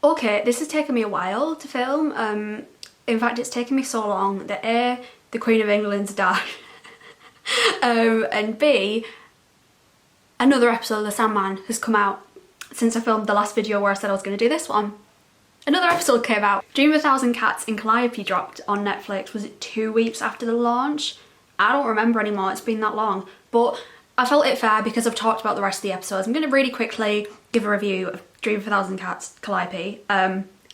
Okay, this has taken me a while to film. In fact, it's taken me so long that A, the Queen of England's died, and B, another episode of the Sandman has come out since I filmed the last video where I said I was going to do this one. Another episode came out. Dream of a Thousand Cats in Calliope dropped on Netflix. Was it 2 weeks after the launch? I don't remember anymore, it's been that long. But I felt it fair because I've talked about the rest of the episodes. I'm going to really quickly give a review of Dream of a Thousand Cats, Calliope.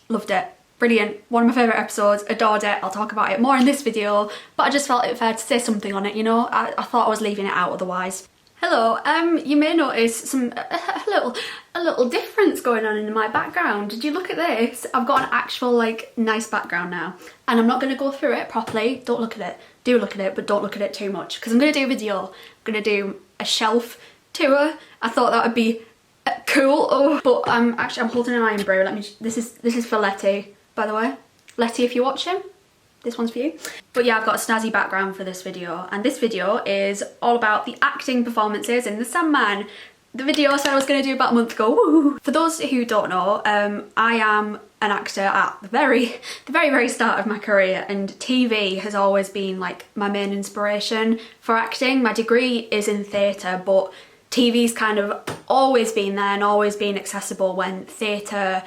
Loved it. Brilliant. One of my favourite episodes. Adored it. I'll talk about it more in this video. But I just felt it fair to say something on it, you know? I thought I was leaving it out otherwise. Hello, you may notice a little difference going on in my background. Did you look at this? I've got an actual like nice background now, and I'm not going to go through it properly. Don't look at it. Do look at it, but don't look at it too much because I'm going to do a video. I'm going to do a shelf tour. I thought that would be cool. Oh, but I'm holding an iron brew. This is for Letty, by the way. Letty, if you're watching. This one's for you. But yeah, I've got a snazzy background for this video, and this video is all about the acting performances in the Sandman. The video I said I was going to do about a month ago. Woo! For those who don't know, I am an actor at the very start of my career, and TV has always been like my main inspiration for acting. My degree is in theatre, but TV's kind of always been there and always been accessible when theatre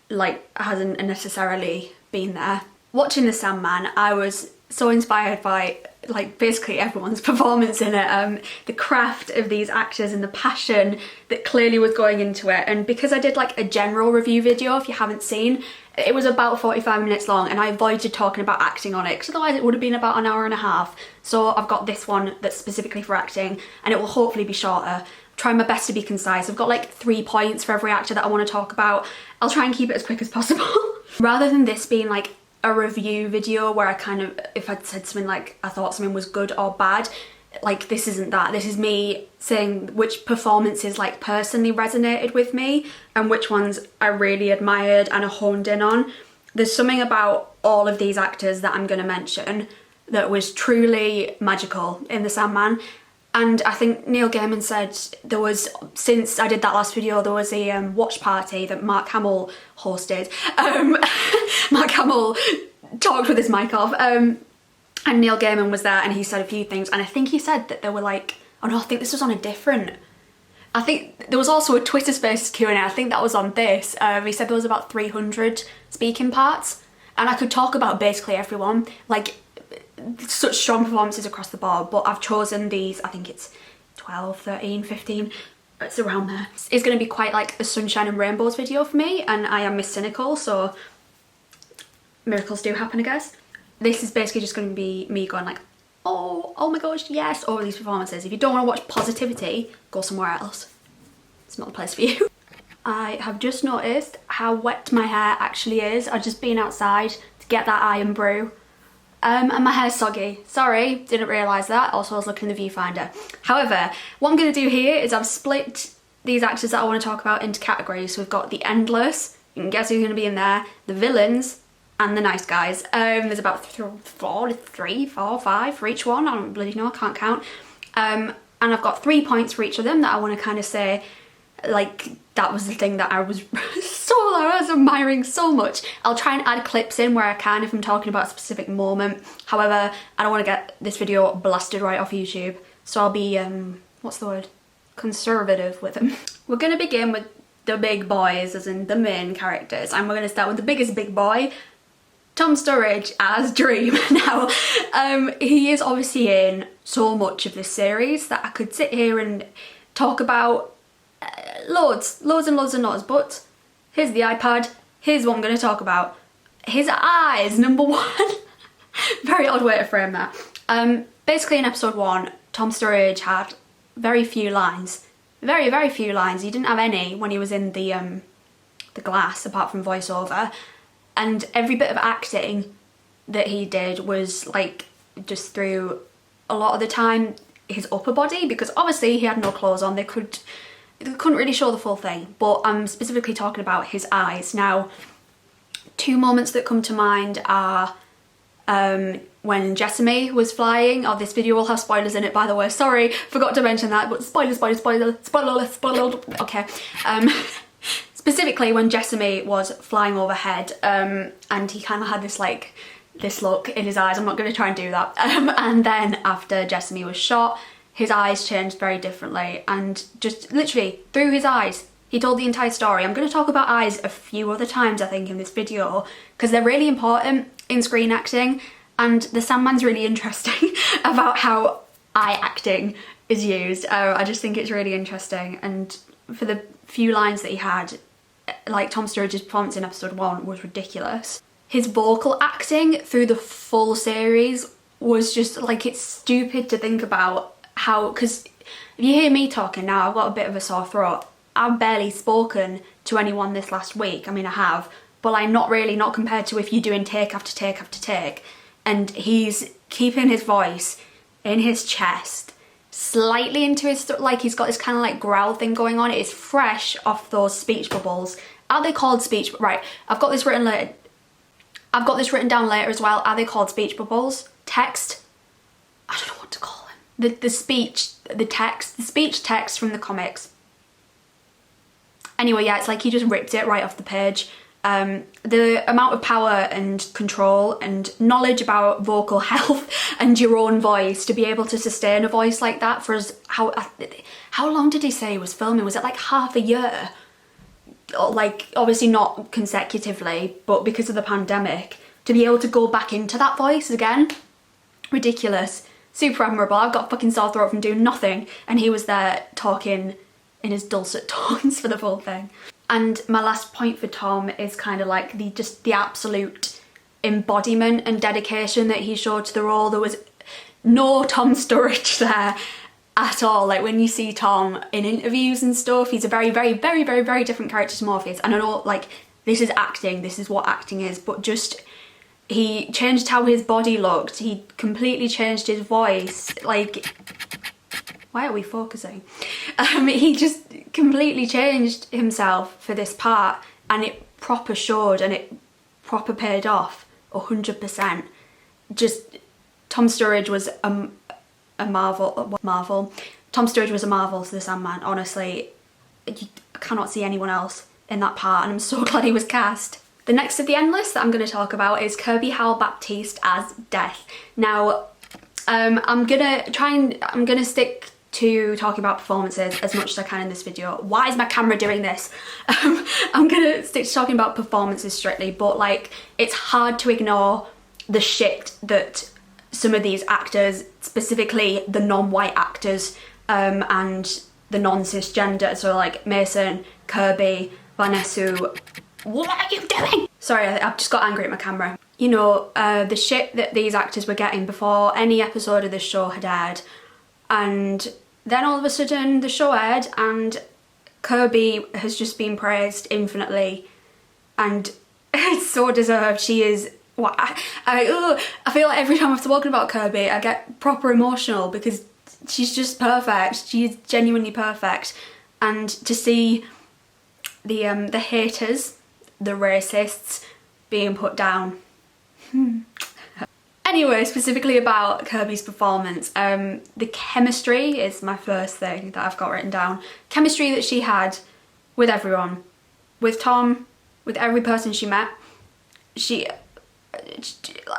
like hasn't necessarily been there. Watching the Sandman, I was so inspired by like basically everyone's performance in it, the craft of these actors and the passion that clearly was going into it. And because I did like a general review video, if you haven't seen, it was about 45 minutes long, and I avoided talking about acting on it because otherwise it would have been about an hour and a half. So I've got this one that's specifically for acting, and it will hopefully be shorter. Trying my best to be concise. I've got like 3 points for every actor that I want to talk about. I'll try and keep it as quick as possible. Rather than this being like a review video where I kind of, if I'd said something like I thought something was good or bad, like this isn't that. This is me saying which performances like personally resonated with me and which ones I really admired and I honed in on. There's something about all of these actors that I'm going to mention that was truly magical in the Sandman. And I think Neil Gaiman said there was, since I did that last video, there was a watch party that Mark Hamill hosted. Mark Hamill talked with his mic off, and Neil Gaiman was there and he said a few things. And I think he said that there were like, oh no, I think this was on a different, I think there was also a Twitter Spaces Q&A, I think that was on this. He said there was about 300 speaking parts, and I could talk about basically everyone. Like, such strong performances across the board, but I've chosen these, I think it's 12, 13, 15, it's around there. It's going to be quite like a sunshine and rainbows video for me, and I am Miss Cynical, so miracles do happen, I guess. This is basically just going to be me going like, oh my gosh, yes, over these performances. If you don't want to watch positivity, go somewhere else. It's not the place for you. I have just noticed how wet my hair actually is. I've just been outside to get that iron brew. And my hair's soggy. Sorry, didn't realise that. Also, I was looking in the viewfinder. However, what I'm going to do here is I've split these actors that I want to talk about into categories. So we've got the Endless, you can guess who's going to be in there, the Villains, and the Nice Guys. There's about 3, 4, 5 for each one. I don't bloody know, I can't count. And I've got 3 points for each of them that I want to kind of say, like, that was the thing that I was I was admiring so much. I'll try and add clips in where I can if I'm talking about a specific moment. However, I don't want to get this video blasted right off YouTube, so I'll be, what's the word? Conservative with them. We're going to begin with the big boys, as in the main characters, and we're going to start with the biggest big boy, Tom Sturridge as Dream. Now, he is obviously in so much of this series that I could sit here and talk about loads and loads, but here's the iPad, here's what I'm going to talk about. His eyes, number one. Very odd way to frame that. Basically in episode 1, Tom Sturridge had very few lines. Very few lines. He didn't have any when he was in the glass, apart from voiceover. And every bit of acting that he did was like just through a lot of the time his upper body, because obviously he had no clothes on. They couldn't really show the full thing, but I'm specifically talking about his eyes. Now, 2 moments that come to mind are when Jessamy was flying. Oh, this video will have spoilers in it, by the way. Sorry, forgot to mention that, but spoiler. Okay. specifically when Jessamy was flying overhead, and he kind of had this like, this look in his eyes. I'm not going to try and do that. And then after Jessamy was shot, his eyes changed very differently, and just literally through his eyes, he told the entire story. I'm going to talk about eyes a few other times, I think, in this video, because they're really important in screen acting, and the Sandman's really interesting about how eye acting is used. I just think it's really interesting, and for the few lines that he had, like Tom Sturridge's performance in episode 1 was ridiculous. His vocal acting through the full series was just like, it's stupid to think about how, because if you hear me talking now, I've got a bit of a sore throat. I've barely spoken to anyone this last week. I mean, I have, but like not really, not compared to if you're doing take after take after take. And he's keeping his voice in his chest, slightly into his throat, like he's got this kind of like growl thing going on. It is fresh off those speech bubbles. Are they called speech? Right, I've got this written later. I've got this written down later as well. Are they called speech bubbles? Text? I don't know what to call them. The speech text from the comics. Anyway, yeah, it's like he just ripped it right off the page. The amount of power and control and knowledge about vocal health and your own voice to be able to sustain a voice like that for us, how long did he say he was filming? Was it like half a year? Like, obviously not consecutively, but because of the pandemic, to be able to go back into that voice again, ridiculous. Super admirable. I've got a fucking sore throat from doing nothing, and he was there talking in his dulcet tones for the full thing. And my last point for Tom is kind of like the absolute embodiment and dedication that he showed to the role. There was no Tom Sturridge there at all. Like, when you see Tom in interviews and stuff, he's a very, very, very, very, very different character to Morpheus. And I know, like, this is acting, this is what acting is, but just, he changed how his body looked, he completely changed his voice, like, why are we focusing? He just completely changed himself for this part, and it proper showed, and it proper paid off 100%. Just, Tom Sturridge was a marvel. Tom Sturridge was a marvel to the Sandman, honestly. I cannot see anyone else in that part, and I'm so glad he was cast. The next of the end list that I'm going to talk about is Kirby Howell-Baptiste as Death. Now, I'm gonna stick to talking about performances as much as I can in this video. Why is my camera doing this? I'm gonna stick to talking about performances strictly, but like, it's hard to ignore the shit that some of these actors, specifically the non-white actors, and the non-cisgender, so like Mason, Kirby, Vanessa, what are you doing? Sorry, I've just got angry at my camera. You know, the shit that these actors were getting before any episode of this show had aired, and then all of a sudden the show aired and Kirby has just been praised infinitely, and it's so deserved. She is, well, I feel like every time I've spoken about Kirby I get proper emotional because she's just perfect. She's genuinely perfect, and to see the haters, the racists being put down. Anyway, specifically about Kirby's performance, the chemistry is my first thing that I've got written down. Chemistry that she had with everyone. With Tom, with every person she met.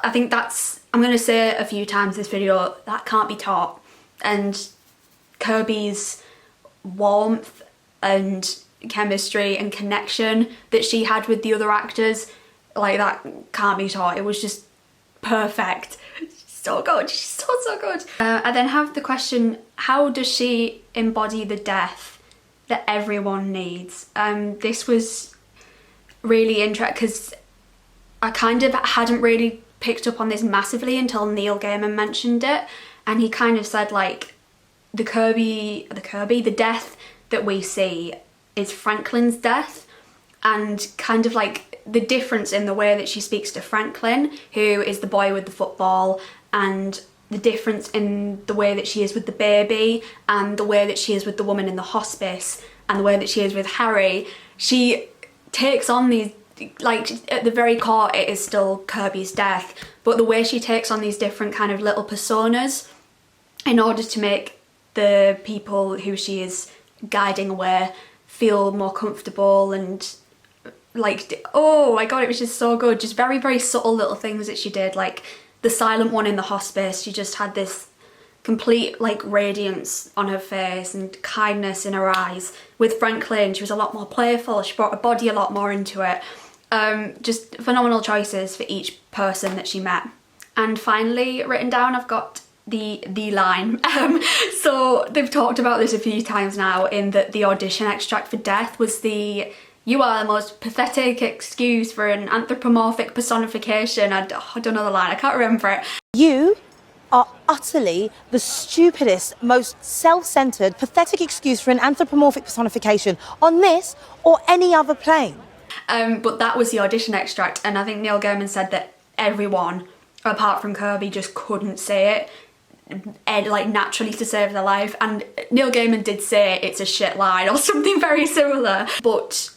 I think that's, I'm going to say it a few times this video, that can't be taught. And Kirby's warmth and chemistry and connection that she had with the other actors, like, that can't be taught. It was just perfect. So good. She's so good. I then have the question, how does she embody the death that everyone needs? This was really interesting because I kind of hadn't really picked up on this massively until Neil Gaiman mentioned it, and he kind of said like the death that we see is Franklin's death, and kind of like the difference in the way that she speaks to Franklin, who is the boy with the football, and the difference in the way that she is with the baby, and the way that she is with the woman in the hospice, and the way that she is with Harry. She takes on these, like, at the very core it is still Kirby's death, but the way she takes on these different kind of little personas in order to make the people who she is guiding away feel more comfortable and like, oh my god, it was just so good. Just very, very subtle little things that she did, like the silent one in the hospice. She just had this complete like radiance on her face and kindness in her eyes. With Franklin, she was a lot more playful. She brought her body a lot more into it. Just phenomenal choices for each person that she met. And finally, written down, I've got the line. So they've talked about this a few times now, in that the audition extract for Death was the "You are the most pathetic excuse for an anthropomorphic personification." I don't know the line, I can't remember it. You are utterly the stupidest, most self-centered, pathetic excuse for an anthropomorphic personification on this or any other plane. But that was the audition extract, and I think Neil Gaiman said that everyone, apart from Kirby, just couldn't say it, like naturally to save their life. And Neil Gaiman did say it's a shit line or something very similar, but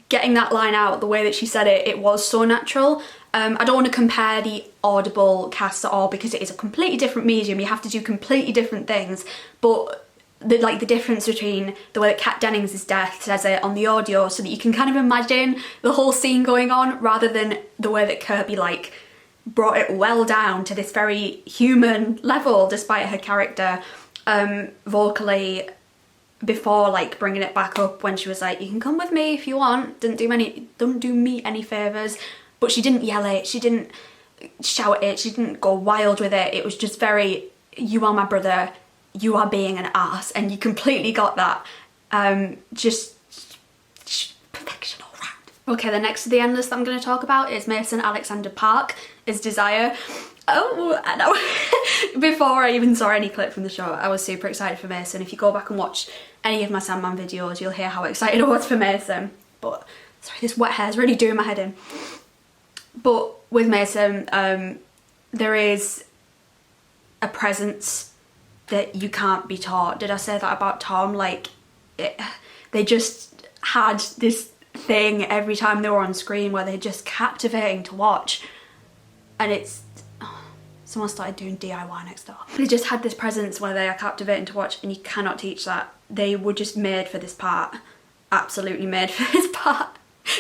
getting that line out the way that she said it, it was so natural. I don't want to compare the Audible cast at all, because it is a completely different medium. You have to do completely different things, but the difference between the way that Kat Dennings' Death says it on the audio, so that you can kind of imagine the whole scene going on, rather than the way that Kirby like brought it well down to this very human level, despite her character vocally, before like bringing it back up when she was like, "You can come with me if you want, don't do me any favours." But she didn't yell it, she didn't shout it, she didn't go wild with it. It was just very, "You are my brother, you are being an ass," and you completely got that. Just perfection all round. Okay, the next of the endless that I'm going to talk about is Mason Alexander Park as Desire. Oh, I know. Before I even saw any clip from the show, I was super excited for Mason. If you go back and watch any of my Sandman videos, you'll hear how excited I was for Mason. But sorry, this wet hair is really doing my head in. But with Mason, there is a presence that you can't be taught. Did I say that about Tom? Like, they just had this thing every time they were on screen where they're just captivating to watch. And it's... oh, someone started doing DIY next door. They just had this presence where they are captivating to watch, and you cannot teach that. They were just made for this part. Absolutely made for this part.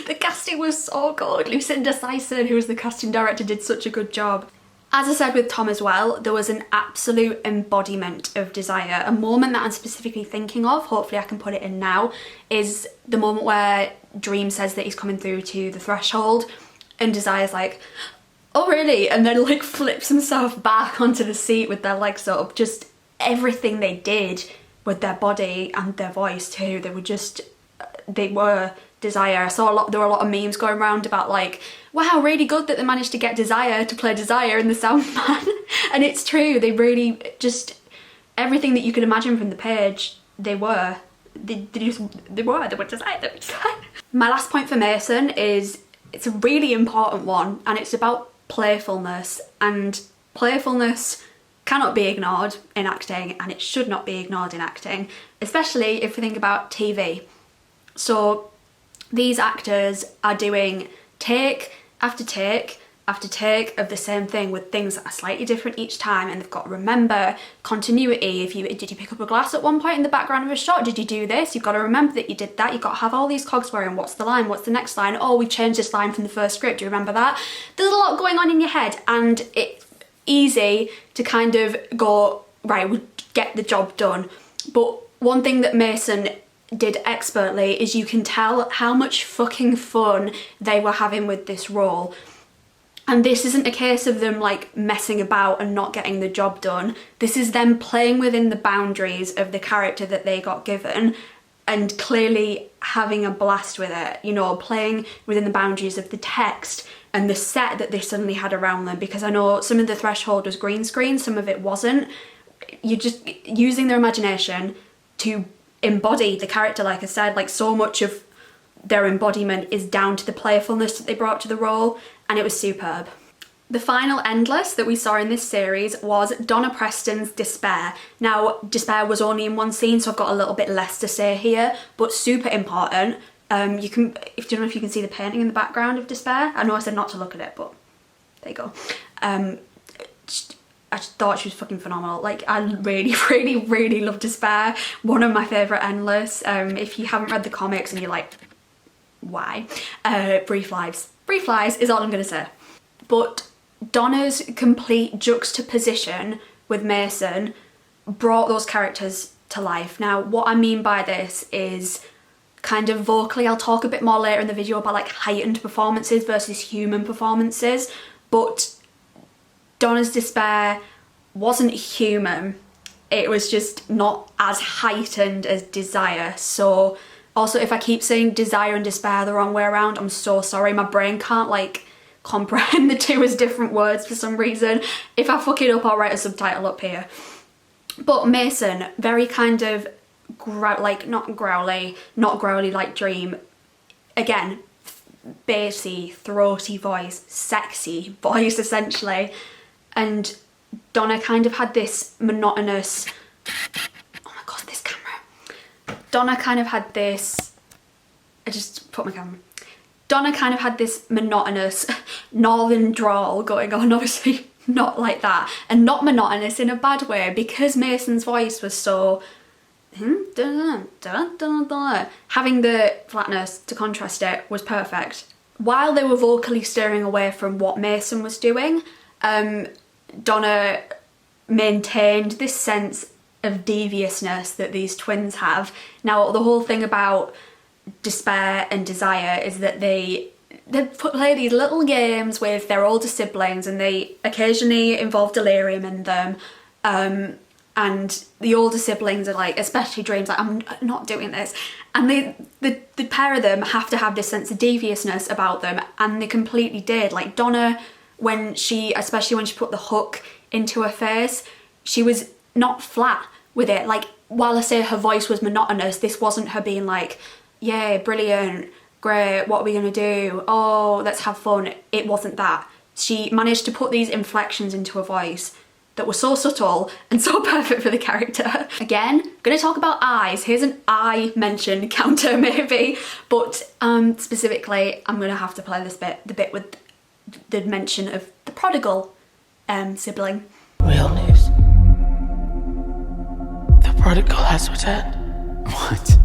The casting was so good. Lucinda Syson, who was the casting director, did such a good job. As I said with Tom as well, there was an absolute embodiment of desire. A moment that I'm specifically thinking of, hopefully I can put it in now, is the moment where Dream says that he's coming through to the threshold, and Desire's like, "Oh really?" And then like flips himself back onto the seat with their legs up. Just everything they did with their body and their voice too, they were Desire. I saw there were a lot of memes going around about like, wow, really good that they managed to get Desire to play Desire in the SANDMAN. And it's true, they really just, everything that you could imagine from the page, they were Desire. My last point for Mason is, it's a really important one, and it's about playfulness. And playfulness cannot be ignored in acting, and it should not be ignored in acting, especially if we think about TV. So these actors are doing take after take after take of the same thing, with things that are slightly different each time, and they've got to remember continuity. Did you pick up a glass at one point in the background of a shot? Did you do this? You've got to remember that you did that. You've got to have all these cogs whirring. What's the line? What's the next line? Oh, we changed this line from the first script. Do you remember that? There's a lot going on in your head, and it's easy to kind of go, right, we'll get the job done. But one thing that Mason did expertly is you can tell how much fucking fun they were having with this role. And this isn't a case of them like messing about and not getting the job done. This is them playing within the boundaries of the character that they got given, and clearly having a blast with it, you know, playing within the boundaries of the text and the set that they suddenly had around them. Because I know some of the threshold was green screen, some of it wasn't. You're just using their imagination to embody the character. Like I said, like so much of their embodiment is down to the playfulness that they brought to the role, and it was superb. The final endless that we saw in this series was Donna Preston's Despair. Now, Despair was only in one scene, so I've got a little bit less to say here, but super important. You can, if you don't know if you can see the painting in the background of Despair. I know I said not to look at it, but there you go. I just thought she was fucking phenomenal. Like, I really, really, really love Despair. One of my favourite endless. If you haven't read the comics and you're like, why. Brief lives. Brief lives is all I'm gonna say. But Donna's complete juxtaposition with Mason brought those characters to life. Now, what I mean by this is kind of vocally, I'll talk a bit more later in the video about like heightened performances versus human performances, but Donna's despair wasn't human. It was just not as heightened as desire. So also, if I keep saying desire and despair the wrong way around, I'm so sorry. My brain can't like comprehend the two as different words for some reason. If I fuck it up, I'll write a subtitle up here. But Mason, very kind of not growly like Dream. Again, bassy, throaty voice, sexy voice essentially. And Donna kind of had this monotonous, oh my god, this camera. Donna kind of had this, I just put my camera. Donna kind of had this monotonous northern drawl going on, obviously not like that, and not monotonous in a bad way, because Mason's voice was so having the flatness to contrast it was perfect. While they were vocally steering away from what Mason was doing, Donna maintained this sense of deviousness that these twins have. Now, the whole thing about despair and desire is that they play these little games with their older siblings, and they occasionally involve delirium in them. And the older siblings are like, especially Dream's like, I'm not doing this. And the pair of them have to have this sense of deviousness about them, and they completely did. Like Donna, especially when she put the hook into her face, she was not flat with it. Like, while I say her voice was monotonous, this wasn't her being like, yeah, brilliant, great, what are we gonna do? Oh, let's have fun. It wasn't that. She managed to put these inflections into her voice that were so subtle and so perfect for the character. Again, I'm gonna talk about eyes. Here's an eye mention counter maybe, but specifically, I'm gonna have to play this the bit with the mention of the prodigal sibling. Real news. The prodigal has returned. What?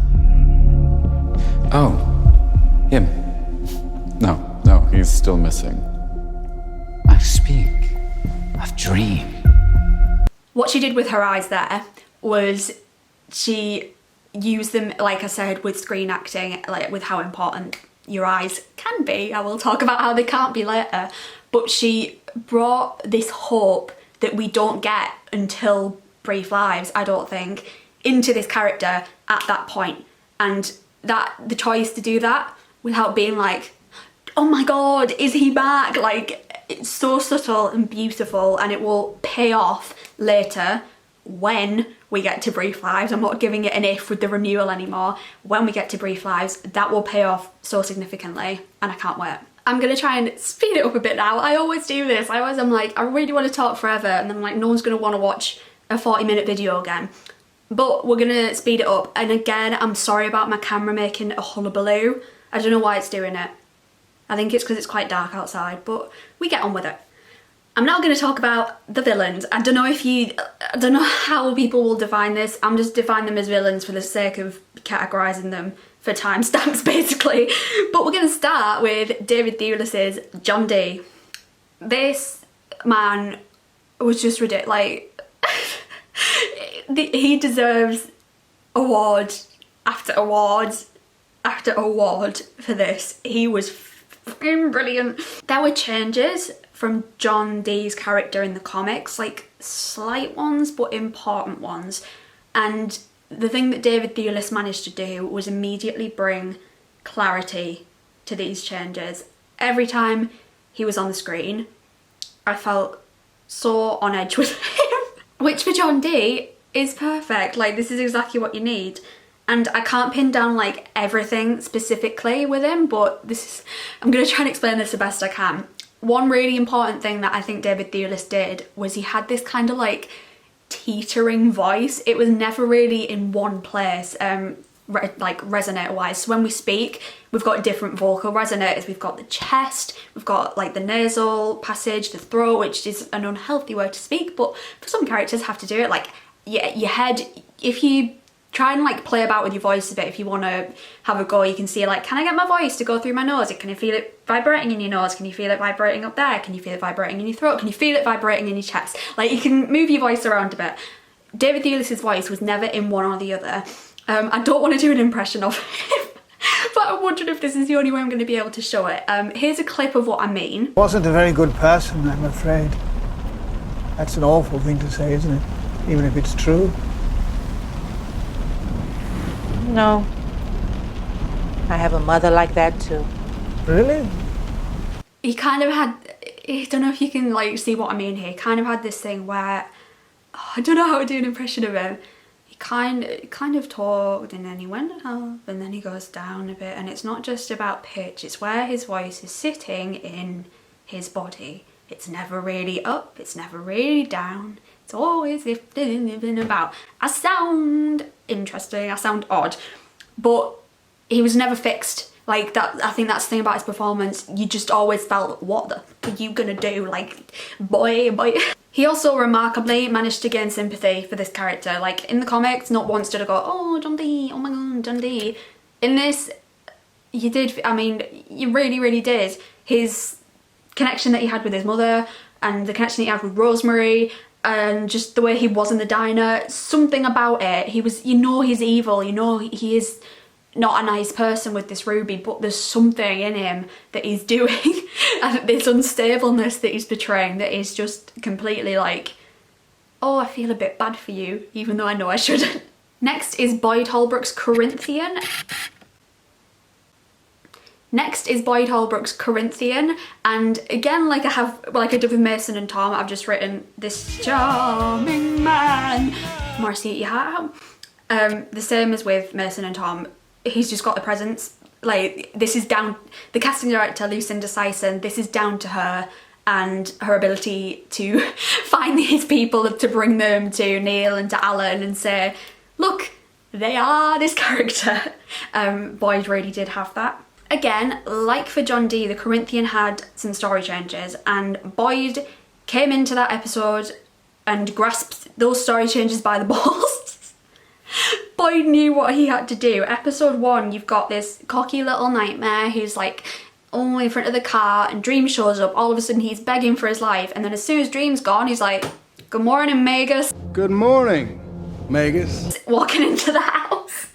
Oh, him. No, he's still missing. I speak of Dream. What she did with her eyes there was she used them, like I said, with screen acting, like with how important your eyes can be. I will talk about how they can't be later. But she brought this hope that we don't get until Brief Lives, I don't think, into this character at that point. And that the choice to do that without being like, oh my god, is he back? Like, it's so subtle and beautiful, and it will pay off later when we get to Brief Lives. I'm not giving it an if with the renewal anymore. When we get to Brief Lives, that will pay off so significantly, and I can't wait. I'm gonna try and speed it up a bit now. I always do this. I'm like, I really want to talk forever, and then I'm like, no one's gonna want to watch a 40-minute video again. But we're gonna speed it up. And again, I'm sorry about my camera making a hullabaloo. I don't know why it's doing it. I think it's because it's quite dark outside, but we get on with it. I'm now going to talk about the villains. I don't know how people will define this. I'm just defining them as villains for the sake of categorising them for timestamps, basically. But we're going to start with David Thewlis's John Dee. This man was just ridiculous. Like, he deserves award after award after award for this. He was fucking brilliant. There were changes from John Dee's character in the comics, like slight ones but important ones, and the thing that David Thewlis managed to do was immediately bring clarity to these changes. Every time he was on the screen, I felt so on edge with him, which for John Dee is perfect. Like, this is exactly what you need. And I can't pin down like everything specifically with him, but I'm gonna try and explain this the best I can. One really important thing that I think David Thewlis did was he had this kind of like teetering voice. It was never really in one place, like resonator wise. So when we speak, we've got different vocal resonators. We've got the chest, we've got like the nasal passage, the throat, which is an unhealthy way to speak, but for some characters have to do it. Like, yeah, your head, if you try and like play about with your voice a bit. If you want to have a go, you can see like, can I get my voice to go through my nose? Can you feel it vibrating in your nose? Can you feel it vibrating up there? Can you feel it vibrating in your throat? Can you feel it vibrating in your chest? Like, you can move your voice around a bit. David Thewlis's voice was never in one or the other. I don't want to do an impression of him, but I'm wondering if this is the only way I'm going to be able to show it. Here's a clip of what I mean. Wasn't a very good person, I'm afraid. That's an awful thing to say, isn't it? Even if it's true. No. I have a mother like that too. Really? He kind of had, I don't know if you can like see what I mean here, he kind of had this thing where, I don't know how to do an impression of him. He kind of talked and then he went up and then he goes down a bit, and it's not just about pitch, it's where his voice is sitting in his body. It's never really up, it's never really down, it's always living about. I sound interesting, I sound odd, but he was never fixed. Like that, I think that's the thing about his performance. You just always felt, what the f are you gonna do? Like, boy. He also remarkably managed to gain sympathy for this character. Like in the comics, not once did I go, oh, John Dee, oh my god, John Dee. In this, you did, I mean, you really did. His connection that he had with his mother and the connection that he had with Rosemary and just the way he was in the diner, something about it. He was, you know, he's evil, you know, he is not a nice person with this Ruby, but there's something in him that he's doing and this unstableness that he's portraying that is just completely like, oh, I feel a bit bad for you, even though I know I shouldn't. Next is Boyd Holbrook's Corinthian. And again, like I did with Mason and Tom, I've just written this charming man. Morrissey, eat your heart out. The same as with Mason and Tom. He's just got the presence. Like, this is down, the casting director Lucinda Sison, this is down to her and her ability to find these people, to bring them to Neil and to Alan and say, look, they are this character. Boyd really did have that. Again, like for John Dee, the Corinthian had some story changes, and Boyd came into that episode and grasped those story changes by the balls. Boyd knew what he had to do. Episode 1, you've got this cocky little nightmare who's like, oh, in front of the car, and Dream shows up. All of a sudden he's begging for his life, and then as soon as Dream's gone, he's like, good morning, Magus. Good morning, Magus. Walking into the house.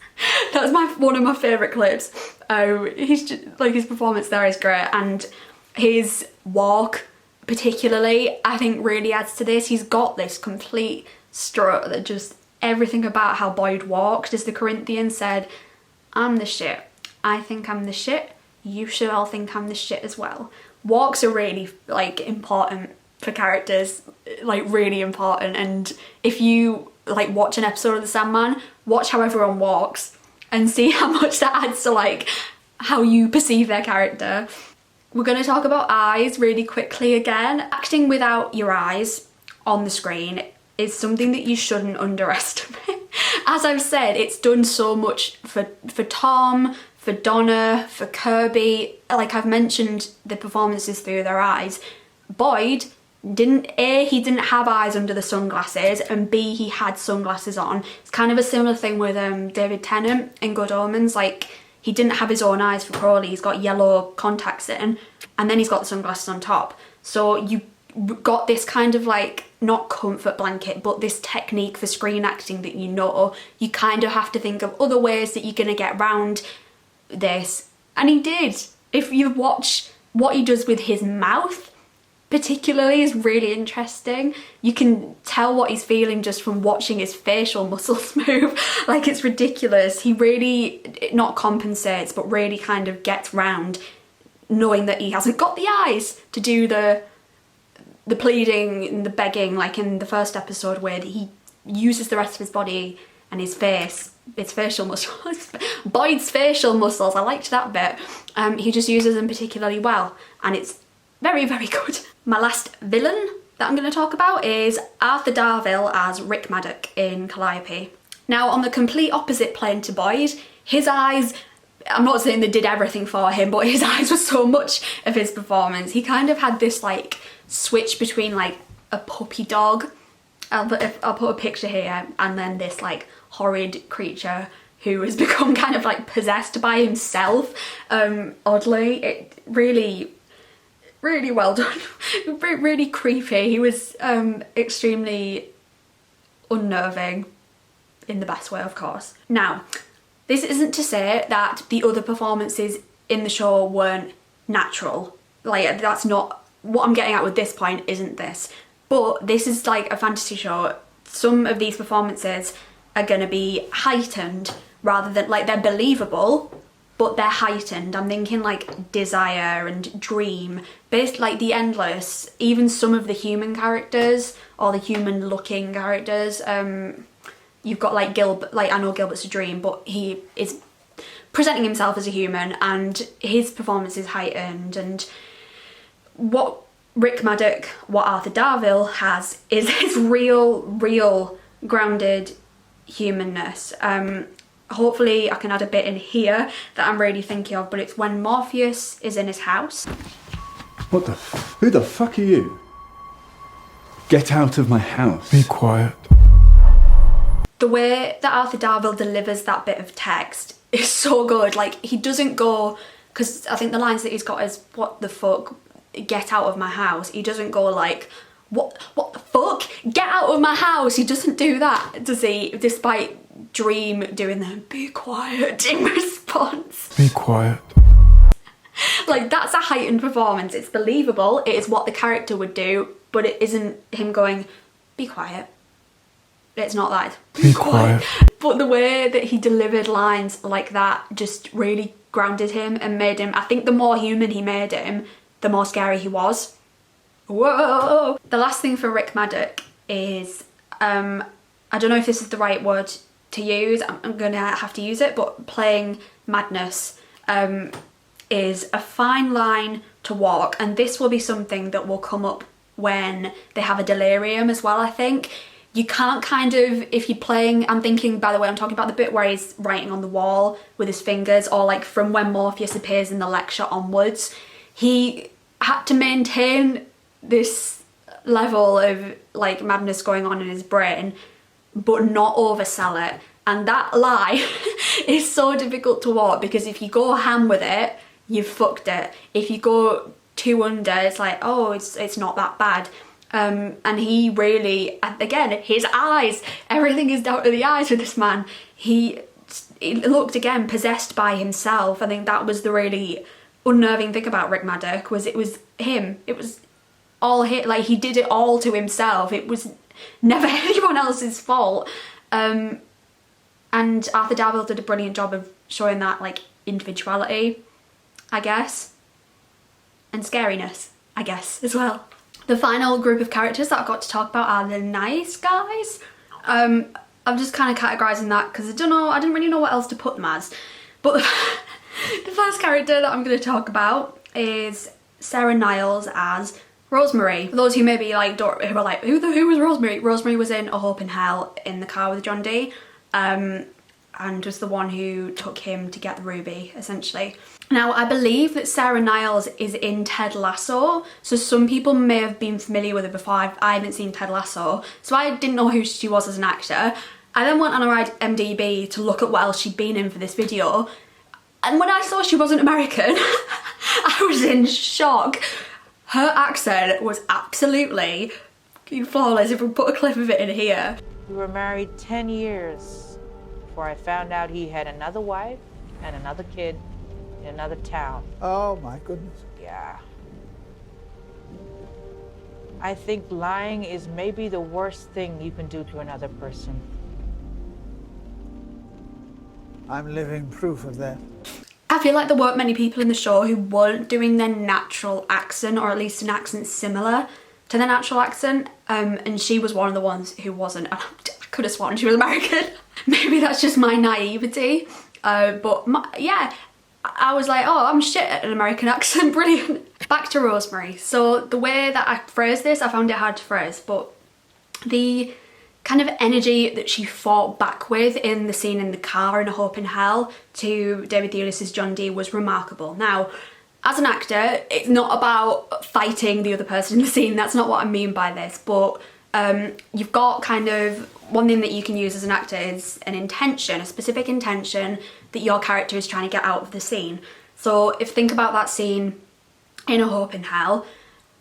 That was one of my favourite clips. He's just, like, his performance there is great, and his walk particularly, I think, really adds to this. He's got this complete strut that just, everything about how Boyd walked, as the Corinthian said, I'm the shit. I think I'm the shit. You should all think I'm the shit as well. Walks are really, like, important for characters, like, really important. And if you, like, watch an episode of the Sandman, watch how everyone walks and see how much that adds to, like, how you perceive their character. We're going to talk about eyes really quickly again. Acting without your eyes on the screen is something that you shouldn't underestimate. As I've said, it's done so much for Tom, for Donna, for Kirby. Like I've mentioned, the performances through their eyes. Boyd didn't, A, he didn't have eyes under the sunglasses, and B, he had sunglasses on. It's kind of a similar thing with David Tennant in Good Omens. Like, he didn't have his own eyes for Crowley, he's got yellow contacts in, and then he's got the sunglasses on top. So you got this kind of like, not comfort blanket, but this technique for screen acting that you kind of have to think of other ways that you're gonna get around this. And he did. If you watch what he does with his mouth, particularly, is really interesting. You can tell what he's feeling just from watching his facial muscles move. Like, it's ridiculous. He really, not compensates, but really kind of gets round knowing that he hasn't got the eyes to do the pleading and the begging, like in the first episode where he uses the rest of his body and his face, its facial muscles, Boyd's facial muscles, I liked that bit. He just uses them particularly well, and it's very, very good. My last villain that I'm going to talk about is Arthur Darvill as Rick Maddock in Calliope. Now, on the complete opposite plane to Boyd, his eyes, I'm not saying they did everything for him, but his eyes were so much of his performance. He kind of had this like switch between like a puppy dog I'll put a picture here, and then this like horrid creature who has become kind of like possessed by himself, oddly. It really well done. Really creepy. He was extremely unnerving, in the best way, of course. Now, this isn't to say that the other performances in the show weren't natural. Like, that's not what I'm getting at with this point, isn't this? But this is like a fantasy show. Some of these performances are gonna be heightened rather than, like, they're believable, but they're heightened. I'm thinking like Desire and Dream, based like The Endless, even some of the human characters or the human looking characters. You've got like Gilbert, like I know Gilbert's a dream, but he is presenting himself as a human and his performance is heightened. And what Rick Maddock, what Arthur Darvill has is his real grounded humanness. Hopefully I can add a bit in here that I'm really thinking of, but it's when Morpheus is in his house. What the who the fuck are you? Get out of my house. Be quiet. The way that Arthur Darvill delivers that bit of text is so good. Like, he doesn't go, because I think the lines that he's got is, what the fuck, get out of my house. He doesn't go like, what the fuck, get out of my house. He doesn't do that, does he? Despite Dream doing the be quiet in response. Be quiet. Like, that's a heightened performance. It's believable. It is what the character would do, but it isn't him going, be quiet. It's not that. Be quiet. But the way that he delivered lines like that just really grounded him and made him, I think the more human he made him, the more scary he was. Whoa! The last thing for Rick Maddock is, I don't know if this is the right word to use, I'm gonna have to use it, but playing madness is a fine line to walk, and this will be something that will come up when they have a delirium as well, I think. You can't kind of, if you're playing, I'm thinking, by the way, I'm talking about the bit where he's writing on the wall with his fingers, or like from when Morpheus appears in the lecture onwards. He had to maintain this level of like madness going on in his brain, but not oversell it. And that lie is so difficult to walk, because if you go ham with it, you've fucked it. If you go too under, it's like, oh, it's not that bad. And he really, again, his eyes, everything is down to the eyes with this man. He looked, again, possessed by himself. I think that was the really unnerving thing about Rick Maddock, was it was him. It was all him, like he did it all to himself. It was never anyone else's fault. And Arthur Darvill did a brilliant job of showing that, like, individuality, I guess, and scariness, I guess, as well. The final group of characters that I've got to talk about are the nice guys. I'm just kind of categorising that because I didn't really know what else to put them as. But the first character that I'm going to talk about is Sarah Niles as Rosemary. For those who maybe like who are like, who was Rosemary? Rosemary was in A Hope in Hell in the car with John Dee, and was the one who took him to get the ruby, essentially. Now, I believe that Sarah Niles is in Ted Lasso, so some people may have been familiar with her before. I haven't seen Ted Lasso, so I didn't know who she was as an actor. I then went on her IMDb to look at what else she'd been in for this video, and when I saw she wasn't American, I was in shock. Her accent was absolutely flawless. If we put a clip of it in here. We were married 10 years before I found out he had another wife and another kid in another town. Oh my goodness. Yeah. I think lying is maybe the worst thing you can do to another person. I'm living proof of that. I feel like there weren't many people in the show who weren't doing their natural accent, or at least an accent similar to their natural accent, and she was one of the ones who wasn't. I could have sworn she was American. Maybe that's just my naivety, but yeah, I was like, oh, I'm shit at an American accent, brilliant. Back to Rosemary. So the way that I phrased this, I found it hard to phrase, but the kind of energy that she fought back with in the scene in the car in A Hope in Hell to David Thewlis's John Dee was remarkable. Now, as an actor, it's not about fighting the other person in the scene, that's not what I mean by this, but You've got kind of one thing that you can use as an actor is an intention, a specific intention that your character is trying to get out of the scene. So if think about that scene in A Hope in Hell,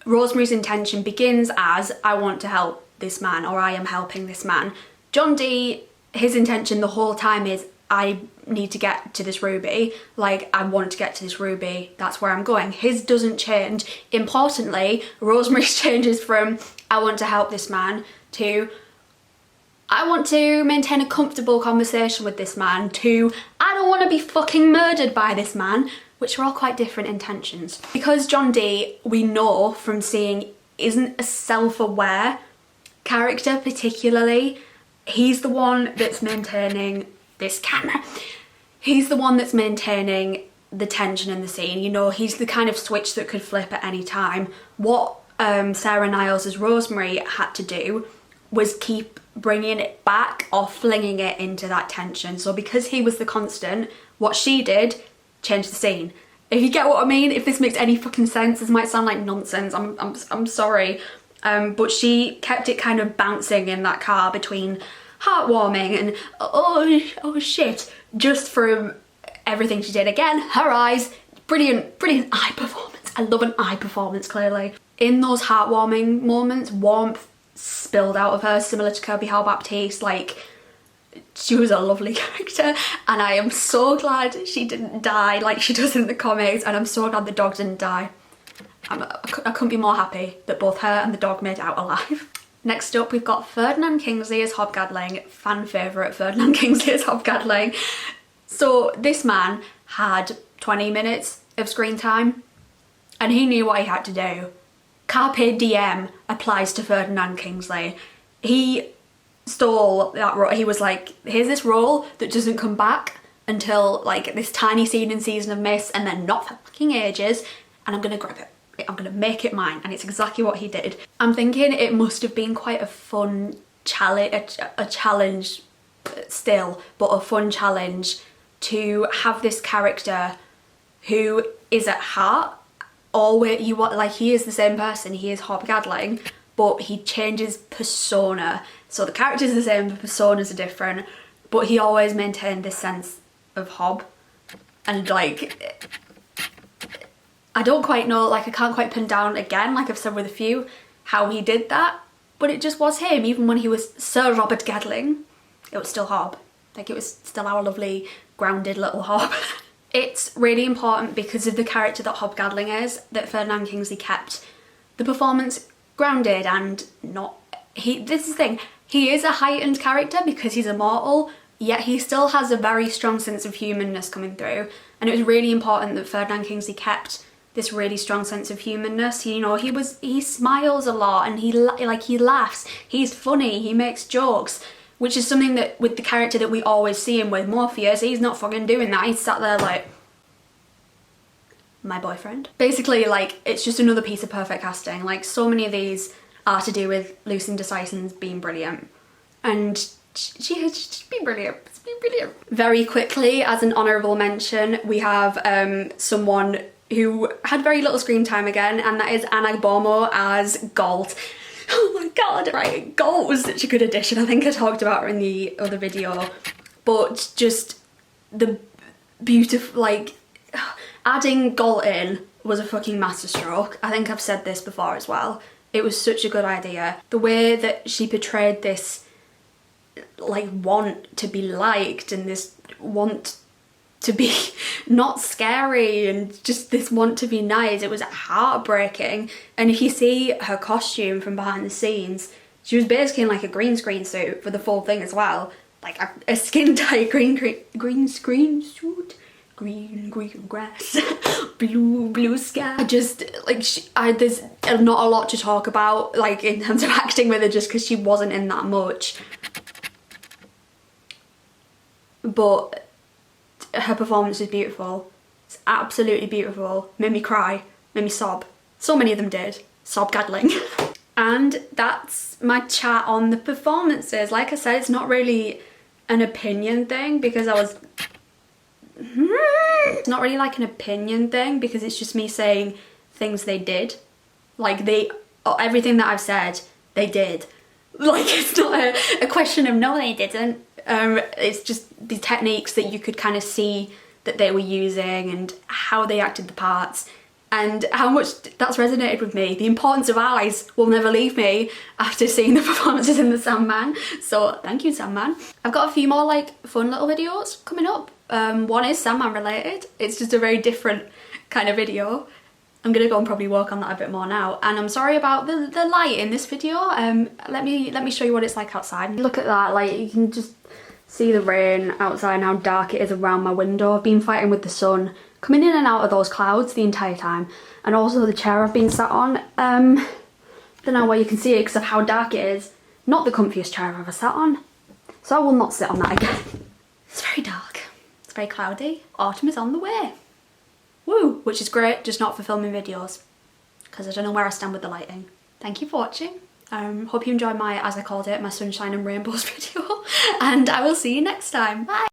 Rosemary's intention begins as, I want to help this man, or I am helping this man. John Dee, his intention the whole time is, I need to get to this ruby, like I want to get to this ruby, that's where I'm going. His doesn't change. Importantly, Rosemary's changes from I want to help this man to I want to maintain a comfortable conversation with this man to I don't want to be fucking murdered by this man, which are all quite different intentions. Because John Dee, we know from seeing, isn't a self-aware character particularly, he's the one that's maintaining this camera. He's the one that's maintaining the tension in the scene. You know, he's the kind of switch that could flip at any time. What Sarah Niles as Rosemary had to do was keep bringing it back or flinging it into that tension. So because he was the constant, what she did, change the scene. If you get what I mean, if this makes any fucking sense, this might sound like nonsense, I'm sorry. But she kept it kind of bouncing in that car between heartwarming and oh shit, just from everything she did. Again, her eyes, brilliant eye performance. I love an eye performance, clearly. In those heartwarming moments, warmth spilled out of her, similar to Kirby Howell Baptiste. Like, she was a lovely character, and I am so glad she didn't die like she does in the comics, and I'm so glad the dog didn't die. I couldn't be more happy that both her and the dog made it out alive. Next up, we've got Ferdinand Kingsley as Hob Gadling, fan favourite Ferdinand Kingsley as Hob Gadling. So this man had 20 minutes of screen time, and he knew what he had to do. Carpe diem applies to Ferdinand Kingsley. He stole that role. He was like, here's this role that doesn't come back until like this tiny scene in Season of Mist, and then not for fucking ages, and I'm gonna grab it. I'm gonna make it mine, and it's exactly what he did. I'm thinking it must have been quite a fun challenge, a challenge still, but a fun challenge to have this character who is at heart always, like, he is the same person, he is Hob Gadling, but he changes persona. So the character's the same, the personas are different, but he always maintained this sense of Hob. And like, I don't quite know, like I can't quite pin down again, like I've said with a few, how he did that, but it just was him. Even when he was Sir Robert Gadling, it was still Hob. Like, it was still our lovely grounded little Hob. It's really important because of the character that Hob Gadling is, that Ferdinand Kingsley kept the performance grounded and not, this is the thing, he is a heightened character because he's immortal, yet he still has a very strong sense of humanness coming through, and it was really important that Ferdinand Kingsley kept this really strong sense of humanness. You know, he smiles a lot, and he laughs, he's funny, he makes jokes, which is something that with the character that we always see him with, Morpheus, he's not fucking doing that. He's sat there like, my boyfriend. Basically, like, it's just another piece of perfect casting. Like, so many of these are to do with Lucinda Sysons being brilliant. And she has just been brilliant. It's been brilliant. Very quickly, as an honourable mention, we have someone who had very little screen time again, and that is Anna Bomo as Galt. Oh my god, right, Galt was such a good addition. I think I talked about her in the other video, but just the beautiful, like, adding Galt in was a fucking masterstroke. I think I've said this before as well. It was such a good idea. The way that she portrayed this, like, want to be liked, and this want to be not scary, and just this want to be nice, it was heartbreaking. And if you see her costume from behind the scenes, she was basically in like a green screen suit for the full thing as well, like a skin tight green screen suit, green grass, blue sky. I just, like, there's not a lot to talk about, like, in terms of acting with her, just because she wasn't in that much, but her performance is beautiful. It's absolutely beautiful. Made me cry, made me sob. So many of them did. Sob Gadling. And that's my chat on the performances. Like I said, it's not really an opinion thing because it's not really like an opinion thing because it's just me saying things they did. Like, everything that I've said, they did. Like, it's not a question of no, they didn't. It's just the techniques that you could kind of see that they were using and how they acted the parts and how much that's resonated with me. The importance of eyes will never leave me after seeing the performances in the Sandman. So thank you, Sandman. I've got a few more like fun little videos coming up. One is Sandman related. It's just a very different kind of video. I'm gonna go and probably work on that a bit more now. And I'm sorry about the light in this video. Let me show you what it's like outside. Look at that, like you can just see the rain outside and how dark it is around my window. I've been fighting with the sun, coming in and out of those clouds the entire time. And also the chair I've been sat on. Don't know where you can see it because of how dark it is. Not the comfiest chair I've ever sat on. So I will not sit on that again. It's very dark. It's very cloudy. Autumn is on the way. Woo! Which is great, just not for filming videos. Because I don't know where I stand with the lighting. Thank you for watching. Hope you enjoyed my, as I called it, my sunshine and rainbows video. And I will see you next time. Bye!